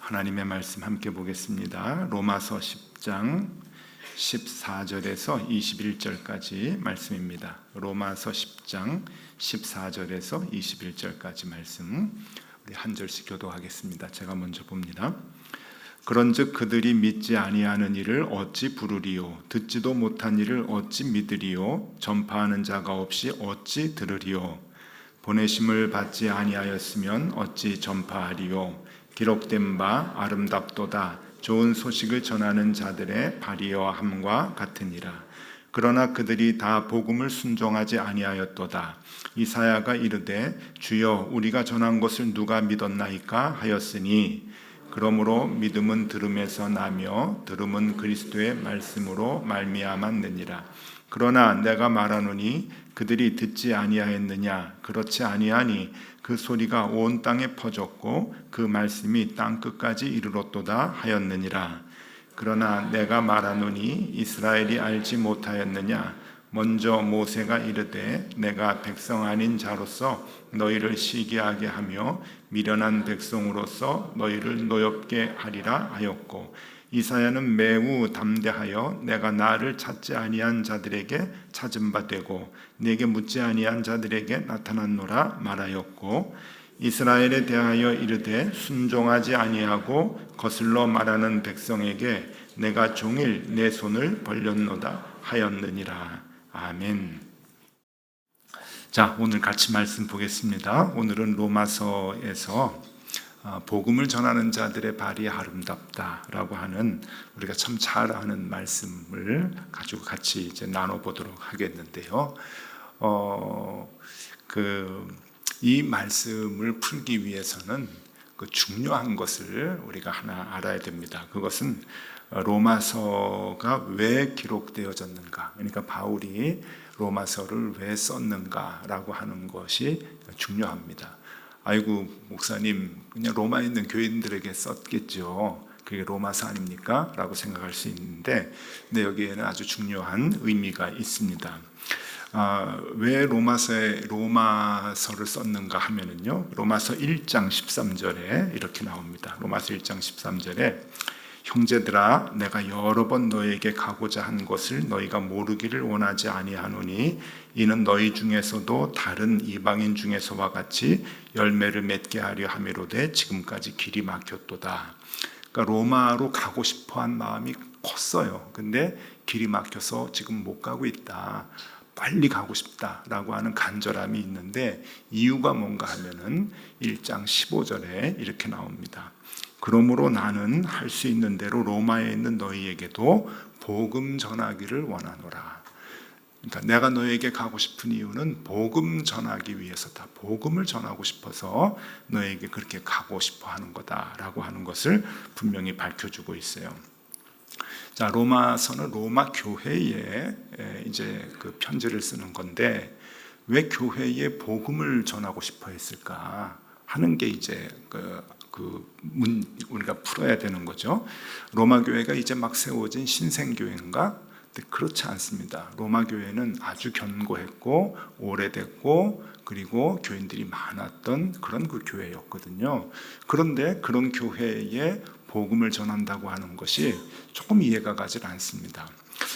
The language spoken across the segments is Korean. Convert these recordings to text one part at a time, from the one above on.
하나님의 말씀 함께 보겠습니다. 로마서 10장 14절에서 21절까지 말씀입니다. 로마서 10장 14절에서 21절까지 말씀, 우리 한 절씩 교도하겠습니다. 제가 먼저 봅니다. 그런즉 그들이 믿지 아니하는 일을 어찌 부르리요? 듣지도 못한 일을 어찌 믿으리요? 전파하는 자가 없이 어찌 들으리요? 보내심을 받지 아니하였으면 어찌 전파하리요? 기록된 바 아름답도다 좋은 소식을 전하는 자들의 발이어함과 같으니라. 그러나 그들이 다 복음을 순종하지 아니하였도다. 이사야가 이르되 주여 우리가 전한 것을 누가 믿었나이까 하였으니, 그러므로 믿음은 들음에서 나며 들음은 그리스도의 말씀으로 말미암았느니라. 그러나 내가 말하노니 그들이 듣지 아니하였느냐? 그렇지 아니하니 그 소리가 온 땅에 퍼졌고 그 말씀이 땅 끝까지 이르렀도다 하였느니라. 그러나 내가 말하노니 이스라엘이 알지 못하였느냐? 먼저 모세가 이르되 내가 백성 아닌 자로서 너희를 시기하게 하며 미련한 백성으로서 너희를 노엽게 하리라 하였고, 이사야는 매우 담대하여 내가 나를 찾지 아니한 자들에게 찾은 바 되고 내게 묻지 아니한 자들에게 나타났노라 말하였고, 이스라엘에 대하여 이르되 순종하지 아니하고 거슬러 말하는 백성에게 내가 종일 내 손을 벌렸노다 하였느니라. 아멘. 자, 오늘 같이 말씀 보겠습니다. 오늘은 로마서에서 복음을 전하는 자들의 발이 아름답다라고 하는, 우리가 참 잘 아는 말씀을 가지고 같이 이제 나눠보도록 하겠는데요. 이 말씀을 풀기 위해서는 그 중요한 것을 우리가 하나 알아야 됩니다. 그것은 로마서가 왜 기록되어졌는가, 그러니까 바울이 로마서를 왜 썼는가라고 하는 것이 중요합니다. 아이고 목사님, 그냥 로마에 있는 교인들에게 썼겠죠, 그게 로마서 아닙니까? 라고 생각할 수 있는데, 근데 여기에는 아주 중요한 의미가 있습니다. 왜 로마서를 썼는가 하면은요, 로마서 1장 13절에 이렇게 나옵니다. 로마서 1장 13절에 형제들아, 내가 여러 번 너에게 가고자 한 것을 너희가 모르기를 원하지 아니하노니, 이는 너희 중에서도 다른 이방인 중에서와 같이 열매를 맺게 하려 함이로되 지금까지 길이 막혔도다. 그러니까 로마로 가고 싶어한 마음이 컸어요. 근데 길이 막혀서 지금 못 가고 있다. 빨리 가고 싶다라고 하는 간절함이 있는데, 이유가 뭔가 하면은 1장 15절에 이렇게 나옵니다. 그러므로 나는 할 수 있는 대로 로마에 있는 너희에게도 복음 전하기를 원하노라. 그러니까 내가 너에게 가고 싶은 이유는 복음 전하기 위해서다. 복음을 전하고 싶어서 너에게 그렇게 가고 싶어 하는 거다라고 하는 것을 분명히 밝혀주고 있어요. 자, 로마서는 로마 교회에 이제 그 편지를 쓰는 건데, 왜 교회에 복음을 전하고 싶어 했을까 하는 게 이제 우리가 풀어야 되는 거죠. 로마 교회가 이제 막 세워진 신생교회인가? 근데 그렇지 않습니다. 로마 교회는 아주 견고했고 오래됐고, 그리고 교인들이 많았던 그런 그 교회였거든요. 그런데 그런 교회에 복음을 전한다고 하는 것이 조금 이해가 가지 않습니다.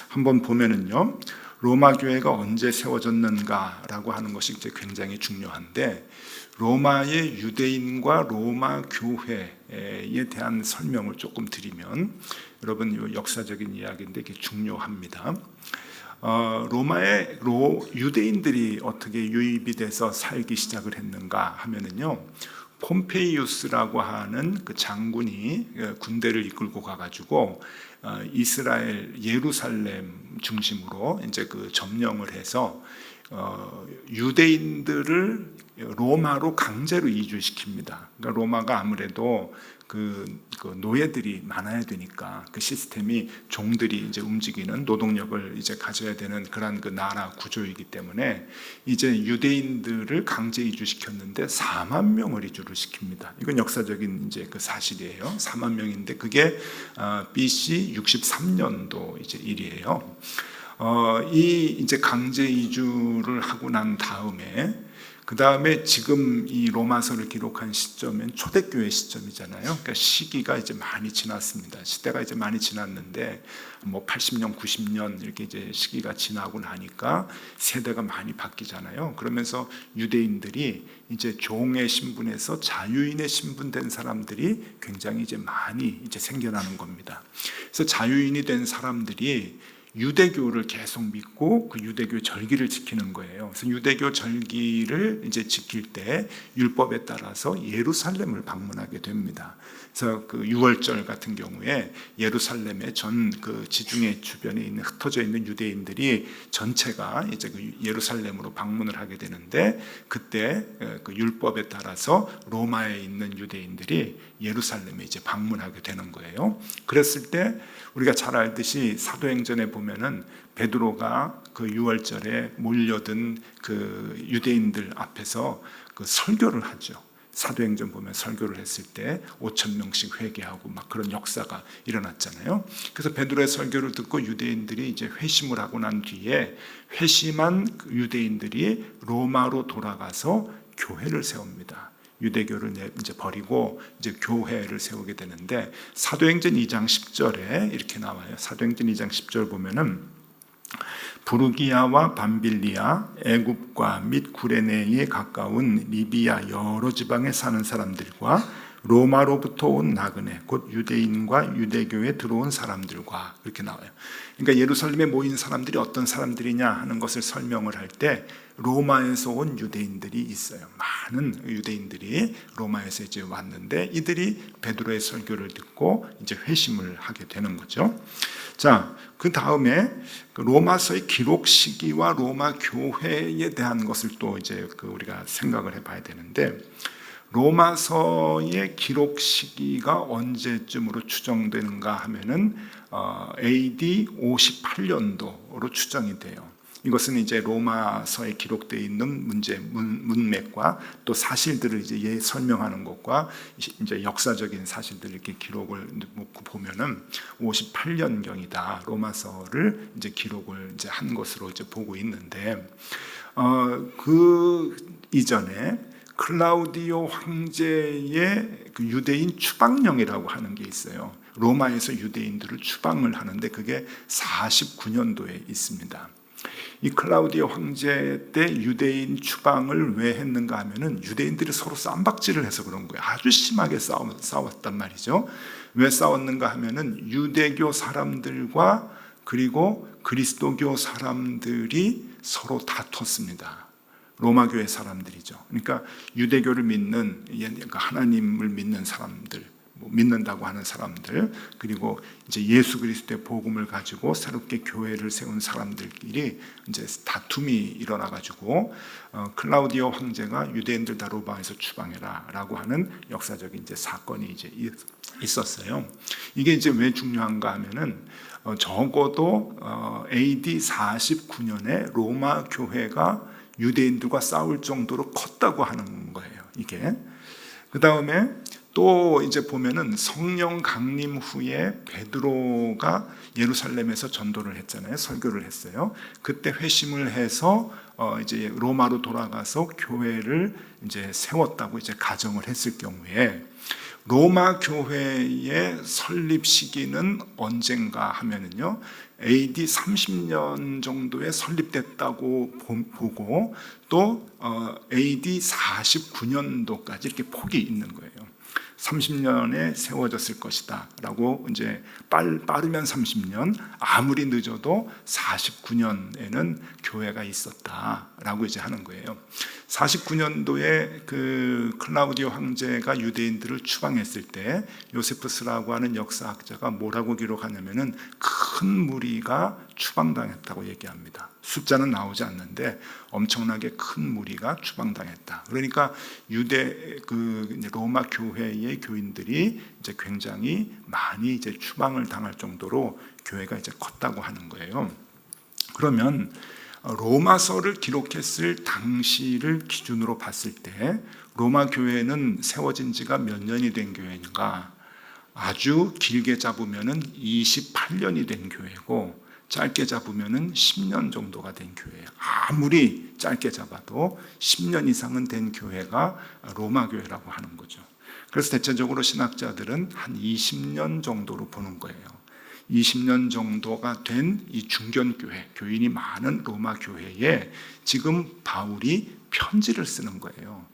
한번 보면은요, 로마 교회가 언제 세워졌는가라고 하는 것이 이제 굉장히 중요한데, 로마의 유대인과 로마 교회에 대한 설명을 조금 드리면, 여러분 이 역사적인 이야기인데 이게 중요합니다. 로마의 유대인들이 어떻게 유입이 돼서 살기 시작을 했는가 하면은요, 폼페이우스라고 하는 그 장군이 군대를 이끌고 가가지고 이스라엘 예루살렘 중심으로 이제 그 점령을 해서 유대인들을 로마로 강제로 이주시킵니다. 그러니까 로마가 아무래도 그 노예들이 많아야 되니까 그 시스템이 종들이 이제 움직이는 노동력을 이제 가져야 되는 그런 그 나라 구조이기 때문에 이제 유대인들을 강제 이주시켰는데 4만 명을 이주를 시킵니다. 이건 역사적인 이제 그 사실이에요. 4만 명인데 그게 BC 63년도 이제 일이에요. 이 이제 강제 이주를 하고 난 다음에 그 다음에 지금 이 로마서를 기록한 시점은 초대교회 시점이잖아요. 그러니까 시기가 이제 많이 지났습니다. 시대가 이제 많이 지났는데 뭐 80년, 90년 이렇게 이제 시기가 지나고 나니까 세대가 많이 바뀌잖아요. 그러면서 유대인들이 이제 종의 신분에서 자유인의 신분 된 사람들이 굉장히 이제 많이 이제 생겨나는 겁니다. 그래서 자유인이 된 사람들이 유대교를 계속 믿고 그 유대교 절기를 지키는 거예요. 그래서 유대교 절기를 이제 지킬 때 율법에 따라서 예루살렘을 방문하게 됩니다. 그래서 그 유월절 같은 경우에 예루살렘의 전 그 지중해 주변에 있는 흩어져 있는 유대인들이 전체가 이제 그 예루살렘으로 방문을 하게 되는데, 그때 그 율법에 따라서 로마에 있는 유대인들이 예루살렘에 이제 방문하게 되는 거예요. 그랬을 때 우리가 잘 알듯이 사도행전에 보면은 베드로가 그 유월절에 몰려든 그 유대인들 앞에서 그 설교를 하죠. 사도행전 보면 설교를 했을 때 5천 명씩 회개하고 막 그런 역사가 일어났잖아요. 그래서 베드로의 설교를 듣고 유대인들이 이제 회심을 하고 난 뒤에 회심한 그 유대인들이 로마로 돌아가서 교회를 세웁니다. 유대교를 이제 버리고 이제 교회를 세우게 되는데, 사도행전 2장 10절에 이렇게 나와요. 사도행전 2장 10절 보면은 부르기아와 밤빌리아, 애굽과 및 구레네에 가까운 리비아 여러 지방에 사는 사람들과 로마로부터 온 나그네 곧 유대인과 유대교에 들어온 사람들과, 이렇게 나와요. 그러니까 예루살렘에 모인 사람들이 어떤 사람들이냐 하는 것을 설명을 할 때 로마에서 온 유대인들이 있어요. 많은 유대인들이 로마에서 이제 왔는데 이들이 베드로의 설교를 듣고 이제 회심을 하게 되는 거죠. 자, 그 다음에 로마서의 기록 시기와 로마 교회에 대한 것을 또 이제 우리가 생각을 해봐야 되는데, 로마서의 기록 시기가 언제쯤으로 추정되는가 하면은 AD 58년도로 추정이 돼요. 이것은 이제 로마서에 기록되어 있는 문맥과 또 사실들을 이제 설명하는 것과 이제 역사적인 사실들 이렇게 기록을 보면은 58년경이다. 로마서를 이제 기록을 이제 한 것으로 이제 보고 있는데, 그 이전에 클라우디오 황제의 그 유대인 추방령이라고 하는 게 있어요. 로마에서 유대인들을 추방을 하는데 그게 49년도에 있습니다. 이 클라우디오 황제 때 유대인 추방을 왜 했는가 하면은 유대인들이 서로 쌈박질을 해서 그런 거예요. 아주 심하게 싸웠단 말이죠. 왜 싸웠는가 하면은 유대교 사람들과 그리고 그리스도교 사람들이 서로 다퉜습니다. 로마 교회 사람들이죠. 그러니까 유대교를 믿는, 하나님을 믿는 사람들, 믿는다고 하는 사람들, 그리고 이제 예수 그리스도의 복음을 가지고 새롭게 교회를 세운 사람들끼리 이제 다툼이 일어나가지고 클라우디오 황제가 유대인들 다 로마에서 추방해라라고 하는 역사적인 이제 사건이 이제 있었어요. 이게 이제 왜 중요한가 하면은 적어도 AD 49년에 로마 교회가 유대인들과 싸울 정도로 컸다고 하는 거예요. 이게 그 다음에 또 이제 보면은 성령 강림 후에 베드로가 예루살렘에서 전도를 했잖아요. 설교를 했어요. 그때 회심을 해서 이제 로마로 돌아가서 교회를 이제 세웠다고 이제 가정을 했을 경우에 로마 교회의 설립 시기는 언젠가 하면은요, AD 30년 정도에 설립됐다고 보고 또 AD 49년도까지 이렇게 폭이 있는 거예요. 30년에 세워졌을 것이다 라고, 이제 빠르면 30년, 아무리 늦어도 49년에는 교회가 있었다 라고 이제 하는 거예요. 49년도에 그 클라우디오 황제가 유대인들을 추방했을 때 요세푸스라고 하는 역사학자가 뭐라고 기록하냐면은 큰 무리가 추방당했다고 얘기합니다. 숫자는 나오지 않는데 엄청나게 큰 무리가 추방당했다. 그러니까 로마 교회의 교인들이 이제 굉장히 많이 이제 추방을 당할 정도로 교회가 이제 컸다고 하는 거예요. 그러면 로마서를 기록했을 당시를 기준으로 봤을 때 로마 교회는 세워진 지가 몇 년이 된 교회인가? 아주 길게 잡으면은 28년이 된 교회고, 짧게 잡으면은 10년 정도가 된 교회예요. 아무리 짧게 잡아도 10년 이상은 된 교회가 로마 교회라고 하는 거죠. 그래서 대체적으로 신학자들은 한 20년 정도로 보는 거예요. 20년 정도가 된 이 중견교회, 교인이 많은 로마 교회에 지금 바울이 편지를 쓰는 거예요.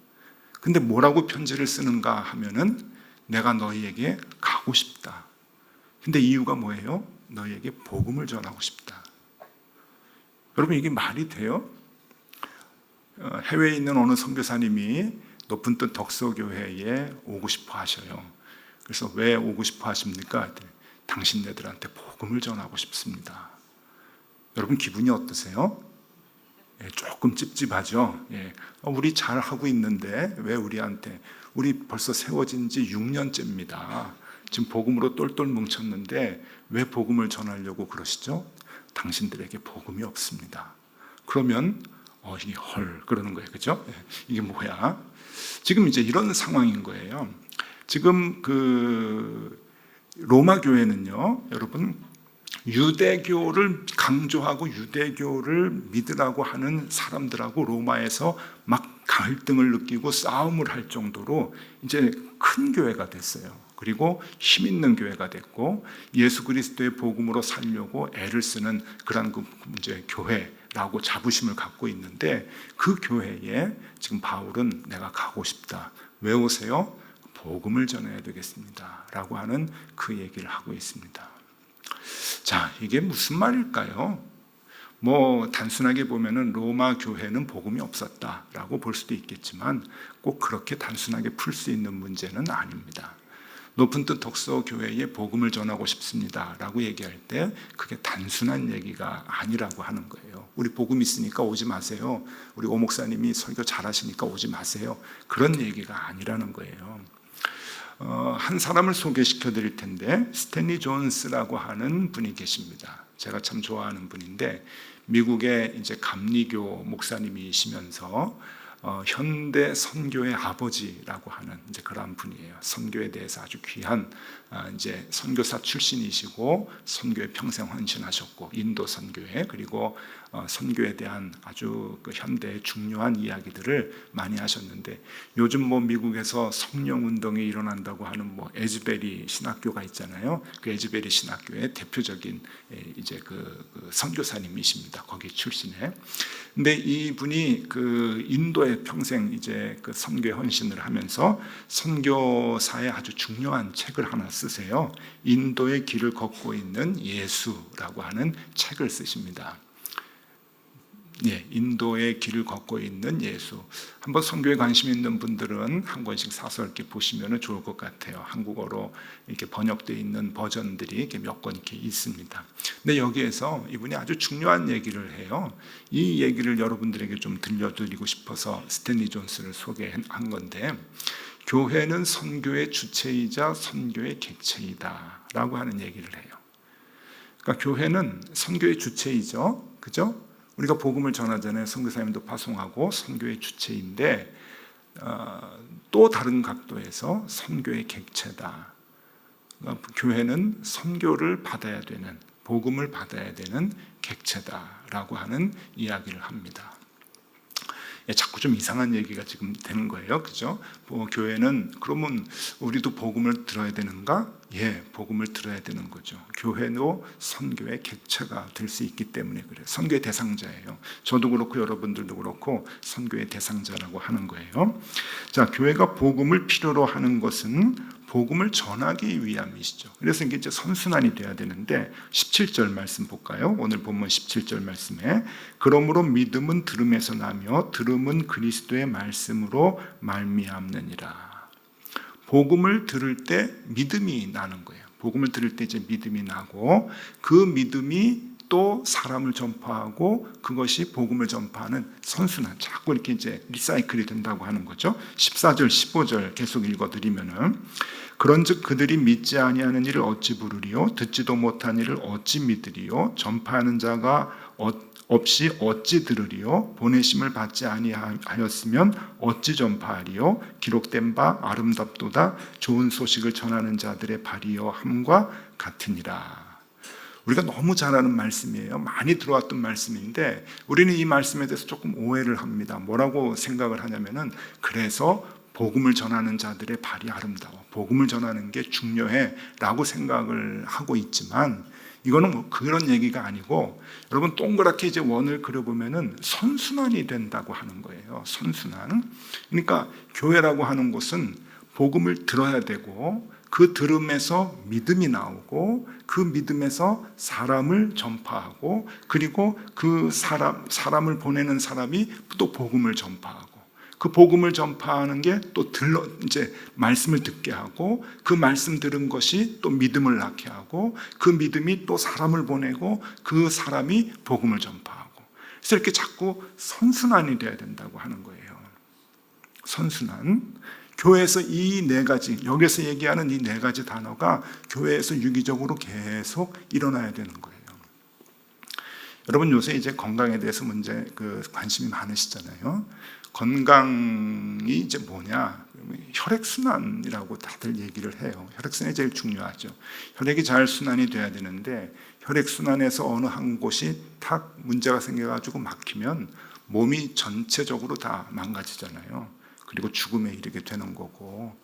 근데 뭐라고 편지를 쓰는가 하면은 내가 너희에게 가고 싶다. 근데 이유가 뭐예요? 너희에게 복음을 전하고 싶다. 여러분, 이게 말이 돼요? 해외에 있는 어느 선교사님이 높은 뜻 덕서교회에 오고 싶어 하셔요. 그래서 왜 오고 싶어 하십니까? 당신네들한테 복음을 전하고 싶습니다. 여러분, 기분이 어떠세요? 조금 찝찝하죠? 우리 잘하고 있는데 왜 우리한테, 우리 벌써 세워진 지 6년째입니다. 지금 복음으로 똘똘 뭉쳤는데 왜 복음을 전하려고 그러시죠? 당신들에게 복음이 없습니다. 그러면 이게 헐 그러는 거예요. 그죠? 이게 뭐야? 지금 이제 이런 상황인 거예요. 지금 그 로마 교회는요, 여러분, 유대교를 강조하고 유대교를 믿으라고 하는 사람들하고 로마에서 막 갈등을 느끼고 싸움을 할 정도로 이제 큰 교회가 됐어요. 그리고 힘 있는 교회가 됐고 예수 그리스도의 복음으로 살려고 애를 쓰는 그런 그 이제 교회라고 자부심을 갖고 있는데, 그 교회에 지금 바울은 내가 가고 싶다. 왜 오세요? 복음을 전해야 되겠습니다 라고 하는 그 얘기를 하고 있습니다. 자, 이게 무슨 말일까요? 뭐 단순하게 보면은 로마 교회는 복음이 없었다라고 볼 수도 있겠지만 꼭 그렇게 단순하게 풀 수 있는 문제는 아닙니다. 높은 뜻 덕서 교회에 복음을 전하고 싶습니다라고 얘기할 때 그게 단순한 얘기가 아니라고 하는 거예요. 우리 복음 있으니까 오지 마세요. 우리 오 목사님이 설교 잘하시니까 오지 마세요. 그런 얘기가 아니라는 거예요. 한 사람을 소개시켜 드릴 텐데, 스탠리 존스라고 하는 분이 계십니다. 제가 참 좋아하는 분인데 미국의 이제 감리교 목사님이시면서 현대 선교의 아버지라고 하는 이제 그런 분이에요. 선교에 대해서 아주 귀한 이제 선교사 출신이시고 선교에 평생 헌신하셨고 인도 선교에, 그리고 선교에 대한 아주 그 현대의 중요한 이야기들을 많이 하셨는데, 요즘 뭐 미국에서 성령 운동이 일어난다고 하는 뭐 에즈베리 신학교가 있잖아요. 그 에즈베리 신학교의 대표적인 이제 그 선교사님이십니다. 거기 출신에. 근데 이분이 그 인도에 평생 이제 그 선교에 헌신을 하면서 선교사의 아주 중요한 책을 하나 쓰세요. 인도의 길을 걷고 있는 예수라고 하는 책을 쓰십니다. 인도의 길을 걷고 있는 예수. 한번 선교에 관심 있는 분들은 한 권씩 사서 이렇게 보시면 좋을 것 같아요. 한국어로 이렇게 번역되어 있는 버전들이 이렇게 몇 권 이렇게 있습니다. 근데 여기에서 이분이 아주 중요한 얘기를 해요. 이 얘기를 여러분들에게 좀 들려드리고 싶어서 스탠리 존스를 소개한 건데, 교회는 선교의 주체이자 선교의 객체이다 라고 하는 얘기를 해요. 그러니까 교회는 선교의 주체이죠. 그죠? 우리가 복음을 전하잖아요. 선교사님도 파송하고 선교의 주체인데, 또 다른 각도에서 선교의 객체다. 그러니까 교회는 선교를 받아야 되는, 복음을 받아야 되는 객체다라고 하는 이야기를 합니다. 자꾸 좀 이상한 얘기가 지금 되는 거예요. 그죠? 교회는 그러면 우리도 복음을 들어야 되는가? 복음을 들어야 되는 거죠. 교회도 선교의 객체가 될 수 있기 때문에 그래요. 선교의 대상자예요. 저도 그렇고 여러분들도 그렇고 선교의 대상자라고 하는 거예요. 자, 교회가 복음을 필요로 하는 것은 복음을 전하기 위함이시죠. 그래서 이제 선순환이 돼야 되는데 17절 말씀 볼까요? 오늘 본문 17절 말씀에 그러므로 믿음은 들음에서 나며 들음은 그리스도의 말씀으로 말미암느니라. 복음을 들을 때 믿음이 나는 거예요. 복음을 들을 때 이제 믿음이 나고 그 믿음이 또 사람을 전파하고 그것이 복음을 전파하는 선순환, 자꾸 이렇게 이제 리사이클이 된다고 하는 거죠. 14절, 15절 계속 읽어드리면은 그런즉 그들이 믿지 아니하는 일을 어찌 부르리요? 듣지도 못한 일을 어찌 믿으리요? 전파하는 자가 없이 어찌 들으리요? 보내심을 받지 아니하였으면 어찌 전파하리요? 기록된 바 아름답도다 좋은 소식을 전하는 자들의 발이요 함과 같으니라. 우리가 너무 잘 아는 말씀이에요. 많이 들어왔던 말씀인데 우리는 이 말씀에 대해서 조금 오해를 합니다. 뭐라고 생각을 하냐면은, 그래서 복음을 전하는 자들의 발이 아름다워, 복음을 전하는 게 중요해 라고 생각을 하고 있지만, 이거는 뭐 그런 얘기가 아니고, 여러분 동그랗게 이제 원을 그려보면은 선순환이 된다고 하는 거예요. 선순환. 그러니까 교회라고 하는 곳은 복음을 들어야 되고, 그 들음에서 믿음이 나오고, 그 믿음에서 사람을 전파하고, 그리고 그 사람을 보내는 사람이 또 복음을 전파하고, 그 복음을 전파하는 게 또 이제 말씀을 듣게 하고, 그 말씀 들은 것이 또 믿음을 낳게 하고, 그 믿음이 또 사람을 보내고, 그 사람이 복음을 전파하고. 그래서 이렇게 자꾸 선순환이 돼야 된다고 하는 거예요. 선순환. 교회에서 이 네 가지, 여기서 얘기하는 이 네 가지 단어가 교회에서 유기적으로 계속 일어나야 되는 거예요. 여러분 요새 이제 건강에 대해서 관심이 많으시잖아요. 건강이 이제 뭐냐? 혈액순환이라고 다들 얘기를 해요. 혈액순환이 제일 중요하죠. 혈액이 잘 순환이 돼야 되는데, 혈액순환에서 어느 한 곳이 탁 문제가 생겨가지고 막히면 몸이 전체적으로 다 망가지잖아요. 그리고 죽음에 이르게 되는 거고,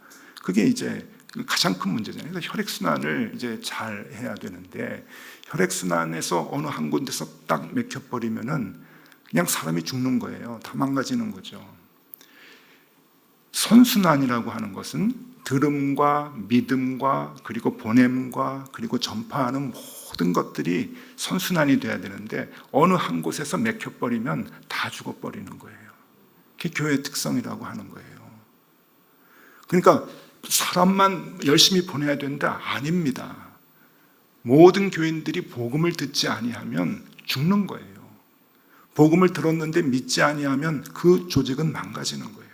그게 이제 가장 큰 문제잖아요. 그래서 혈액순환을 이제 잘 해야 되는데, 혈액순환에서 어느 한 군데서 딱 맥혀버리면은 그냥 사람이 죽는 거예요. 다 망가지는 거죠. 선순환이라고 하는 것은 들음과 믿음과 그리고 보냄과 그리고 전파하는 모든 것들이 선순환이 돼야 되는데, 어느 한 곳에서 맥혀버리면 다 죽어버리는 거예요. 그게 교회의 특성이라고 하는 거예요. 그러니까 사람만 열심히 보내야 된다? 아닙니다. 모든 교인들이 복음을 듣지 아니하면 죽는 거예요. 복음을 들었는데 믿지 아니하면 그 조직은 망가지는 거예요.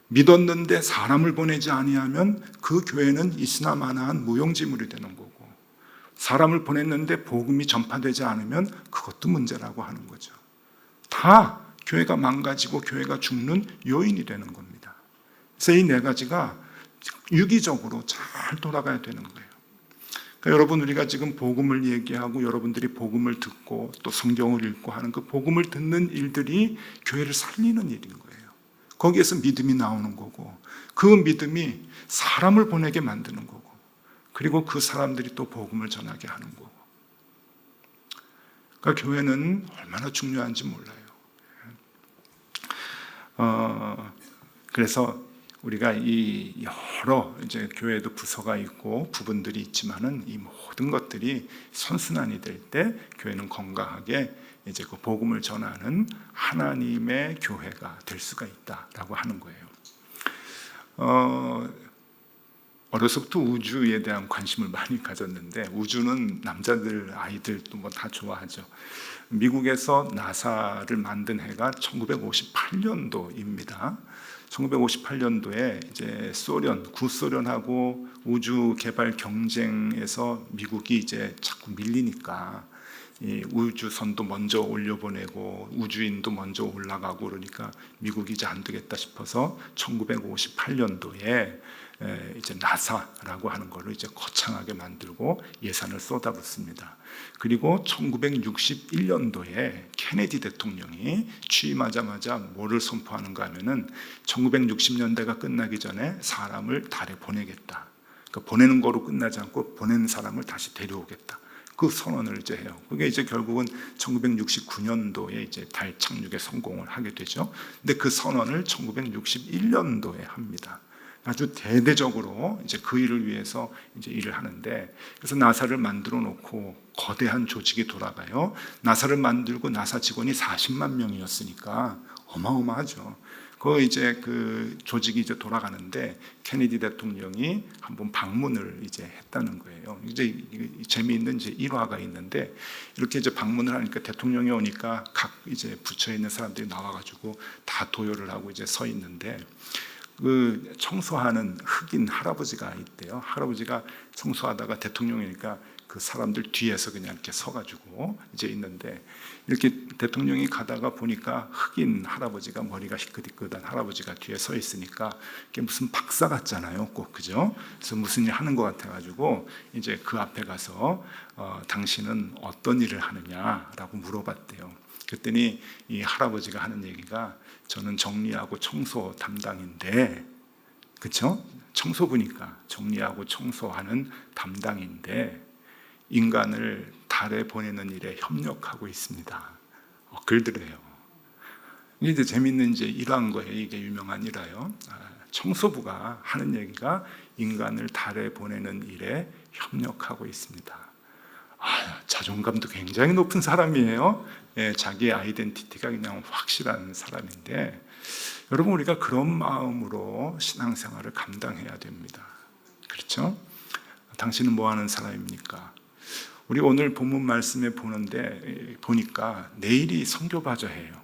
믿었는데 사람을 보내지 아니하면 그 교회는 있으나마나한 무용지물이 되는 거고, 사람을 보냈는데 복음이 전파되지 않으면 그것도 문제라고 하는 거죠. 다 교회가 망가지고 교회가 죽는 요인이 되는 겁니다. 그래서 이 네 가지가 유기적으로 잘 돌아가야 되는 거예요. 그러니까 여러분, 우리가 지금 복음을 얘기하고 여러분들이 복음을 듣고 또 성경을 읽고 하는 그 복음을 듣는 일들이 교회를 살리는 일인 거예요. 거기에서 믿음이 나오는 거고, 그 믿음이 사람을 보내게 만드는 거고, 그리고 그 사람들이 또 복음을 전하게 하는 거고. 그러니까 교회는 얼마나 중요한지 몰라요. 그래서 우리가 이 여러 이제 교회도 부서가 있고 부분들이 있지만은, 이 모든 것들이 선순환이 될 때 교회는 건강하게 이제 그 복음을 전하는 하나님의 교회가 될 수가 있다라고 하는 거예요. 어려서부터 우주에 대한 관심을 많이 가졌는데, 우주는 남자들 아이들도 뭐 다 좋아하죠. 미국에서 나사를 만든 해가 1958년도입니다. 1958년도에 이제 구소련하고 우주 개발 경쟁에서 미국이 이제 자꾸 밀리니까, 이 우주선도 먼저 올려보내고 우주인도 먼저 올라가고 그러니까 미국이 이제 안 되겠다 싶어서 1958년도에 이제 나사라고 하는 거를 이제 거창하게 만들고 예산을 쏟아붓습니다. 그리고 1961년도에 케네디 대통령이 취임하자마자 뭐를 선포하는가 하면은 1960년대가 끝나기 전에 사람을 달에 보내겠다. 그러니까 보내는 거로 끝나지 않고 보낸 사람을 다시 데려오겠다. 그 선언을 이제 해요. 그게 이제 결국은 1969년도에 이제 달 착륙에 성공을 하게 되죠. 근데 그 선언을 1961년도에 합니다. 아주 대대적으로 이제 그 일을 위해서 이제 일을 하는데, 그래서 나사를 만들어 놓고 거대한 조직이 돌아가요. 나사를 만들고 나사 직원이 40만 명이었으니까 어마어마하죠. 그 조직이 이제 돌아가는데, 케네디 대통령이 한번 방문을 이제 했다는 거예요. 이제 재미있는 이제 일화가 있는데, 이렇게 이제 방문을 하니까 대통령이 오니까 각 이제 부처에 있는 사람들이 나와가지고 다 도열을 하고 이제 서 있는데, 그 청소하는 흑인 할아버지가 있대요. 할아버지가 청소하다가 대통령이니까 그 사람들 뒤에서 그냥 이렇게 서가지고 이제 있는데, 이렇게 대통령이 가다가 보니까 흑인 할아버지가, 머리가 희끗희끗한 할아버지가 뒤에 서 있으니까 이게 무슨 박사 같잖아요, 꼭. 그죠? 그래서 무슨 일 하는 것 같아가지고 이제 그 앞에 가서 당신은 어떤 일을 하느냐라고 물어봤대요. 그랬더니 이 할아버지가 하는 얘기가, 저는 정리하고 청소 담당인데, 그렇죠? 청소부니까 정리하고 청소하는 담당인데 인간을 달에 보내는 일에 협력하고 있습니다. 글들어요. 이게 이제 재밌는 이제 일화인 거예요. 이게 유명한 일화요. 청소부가 하는 얘기가 인간을 달에 보내는 일에 협력하고 있습니다. 자존감도 굉장히 높은 사람이에요. 예, 자기의 아이덴티티가 그냥 확실한 사람인데, 여러분, 우리가 그런 마음으로 신앙생활을 감당해야 됩니다. 그렇죠? 당신은 뭐 하는 사람입니까? 우리 오늘 본문 말씀에 보니까 내일이 선교바자회예요.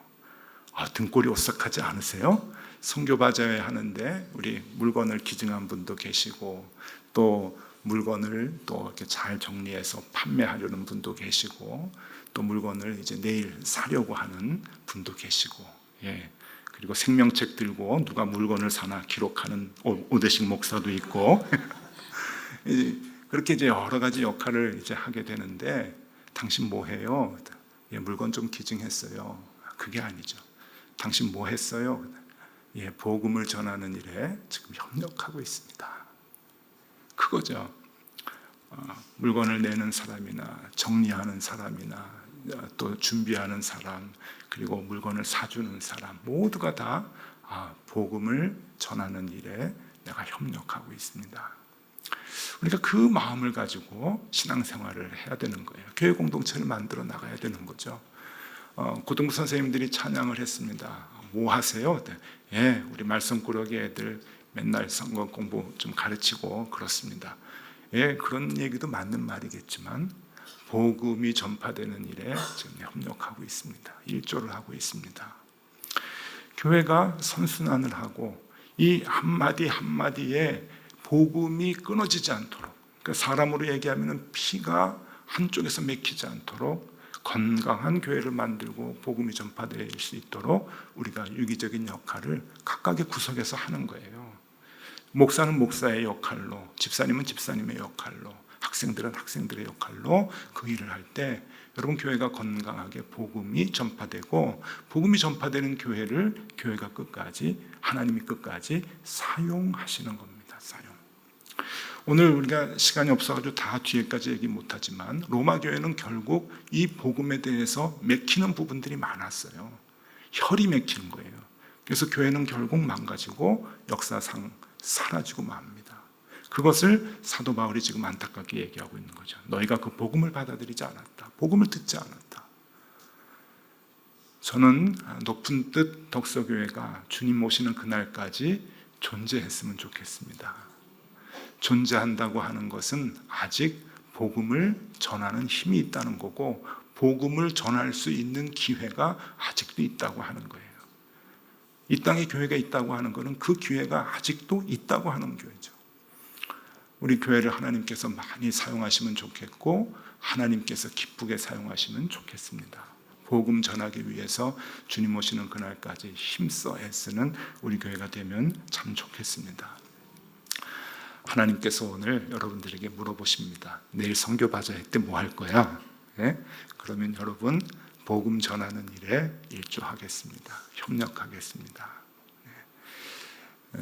등골이 오싹하지 않으세요? 선교바자회 하는데 우리 물건을 기증한 분도 계시고, 또 물건을 또 이렇게 잘 정리해서 판매하려는 분도 계시고, 또 물건을 이제 내일 사려고 하는 분도 계시고, 예. 그리고 생명책 들고 누가 물건을 사나 기록하는 오대식 목사도 있고 그렇게 이제 여러 가지 역할을 이제 하게 되는데, 당신 뭐 해요? 예, 물건 좀 기증했어요. 그게 아니죠. 당신 뭐 했어요? 예, 복음을 전하는 일에 지금 협력하고 있습니다. 그거죠. 물건을 내는 사람이나 정리하는 사람이나 또 준비하는 사람, 그리고 물건을 사주는 사람, 모두가 다 복음을 전하는 일에 내가 협력하고 있습니다. 우리가 그 마음을 가지고 신앙생활을 해야 되는 거예요. 교회 공동체를 만들어 나가야 되는 거죠. 고등부 선생님들이 찬양을 했습니다. 뭐 하세요? 예, 우리 말씀꾸러기 애들 맨날 성경 공부 좀 가르치고 그렇습니다. 예, 그런 얘기도 맞는 말이겠지만 복음이 전파되는 일에 지금 협력하고 있습니다. 일조를 하고 있습니다. 교회가 선순환을 하고 이 한마디 한마디에 복음이 끊어지지 않도록, 그러니까 사람으로 얘기하면 피가 한쪽에서 맥히지 않도록 건강한 교회를 만들고 복음이 전파될 수 있도록 우리가 유기적인 역할을 각각의 구석에서 하는 거예요. 목사는 목사의 역할로, 집사님은 집사님의 역할로, 학생들은 학생들의 역할로 그 일을 할 때, 여러분, 교회가 건강하게 복음이 전파되고, 복음이 전파되는 교회를 교회가 끝까지, 하나님이 끝까지 사용하시는 겁니다. 사용. 오늘 우리가 시간이 없어가지고 다 뒤에까지 얘기 못하지만, 로마 교회는 결국 이 복음에 대해서 맥히는 부분들이 많았어요. 혈이 맥히는 거예요. 그래서 교회는 결국 망가지고 역사상 사라지고 맙니다. 그것을 사도 바울이 지금 안타깝게 얘기하고 있는 거죠. 너희가 그 복음을 받아들이지 않았다. 복음을 듣지 않았다. 저는 높은 뜻 덕서교회가 주님 오시는 그날까지 존재했으면 좋겠습니다. 존재한다고 하는 것은 아직 복음을 전하는 힘이 있다는 거고, 복음을 전할 수 있는 기회가 아직도 있다고 하는 거예요. 이 땅에 교회가 있다고 하는 것은 그 기회가 아직도 있다고 하는 교회죠. 우리 교회를 하나님께서 많이 사용하시면 좋겠고, 하나님께서 기쁘게 사용하시면 좋겠습니다. 복음 전하기 위해서 주님 오시는 그날까지 힘써 애쓰는 우리 교회가 되면 참 좋겠습니다. 하나님께서 오늘 여러분들에게 물어보십니다. 내일 선교바자회 때 뭐 할 거야? 네? 그러면 여러분, 복음 전하는 일에 일조하겠습니다. 협력하겠습니다.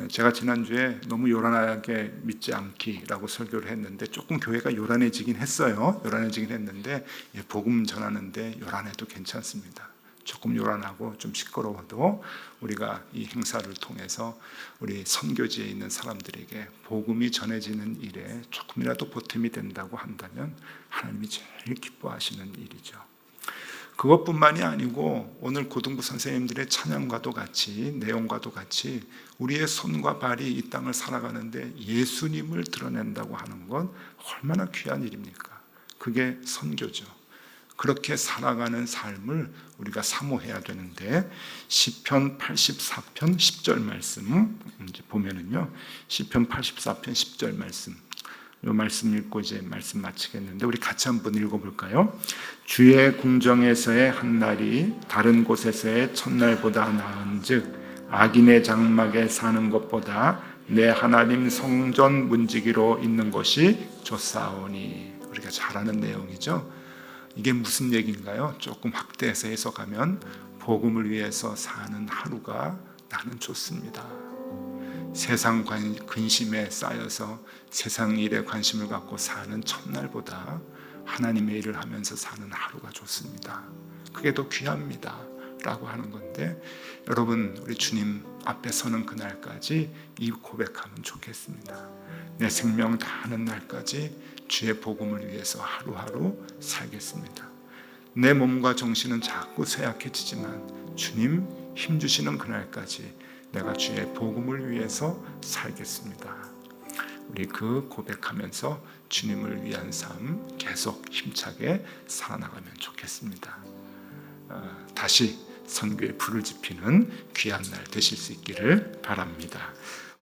제가 지난주에 너무 요란하게 믿지 않기라고 설교를 했는데 조금 교회가 요란해지긴 했어요. 요란해지긴 했는데 복음 전하는데 요란해도 괜찮습니다. 조금 요란하고 좀 시끄러워도 우리가 이 행사를 통해서 우리 선교지에 있는 사람들에게 복음이 전해지는 일에 조금이라도 보탬이 된다고 한다면 하나님이 제일 기뻐하시는 일이죠. 그것뿐만이 아니고 오늘 고등부 선생님들의 찬양과도 같이, 내용과도 같이 우리의 손과 발이 이 땅을 살아가는데 예수님을 드러낸다고 하는 건 얼마나 귀한 일입니까? 그게 선교죠. 그렇게 살아가는 삶을 우리가 사모해야 되는데, 시편 84편 10절 말씀 이제 보면은요, 시편 84편 10절 말씀, 이 말씀 읽고 이제 말씀 마치겠는데 우리 같이 한번 읽어볼까요? 주의 궁정에서의 한 날이 다른 곳에서의 첫날보다 나은즉 악인의 장막에 사는 것보다 내 하나님 성전 문지기로 있는 것이 좋사오니. 우리가 잘 아는 내용이죠. 이게 무슨 얘기인가요? 조금 확대해서 해석하면 복음을 위해서 사는 하루가 나는 좋습니다. 세상 근심에 쌓여서 세상 일에 관심을 갖고 사는 첫날보다 하나님의 일을 하면서 사는 하루가 좋습니다. 그게 더 귀합니다 라고 하는 건데, 여러분 우리 주님 앞에 서는 그날까지 이 고백하면 좋겠습니다. 내 생명 다하는 날까지 주의 복음을 위해서 하루하루 살겠습니다. 내 몸과 정신은 자꾸 쇠약해지지만 주님 힘주시는 그날까지 내가 주의 복음을 위해서 살겠습니다. 우리 그 고백하면서 주님을 위한 삶 계속 힘차게 살아나가면 좋겠습니다. 다시 선교의 불을 지피는 귀한 날 되실 수 있기를 바랍니다.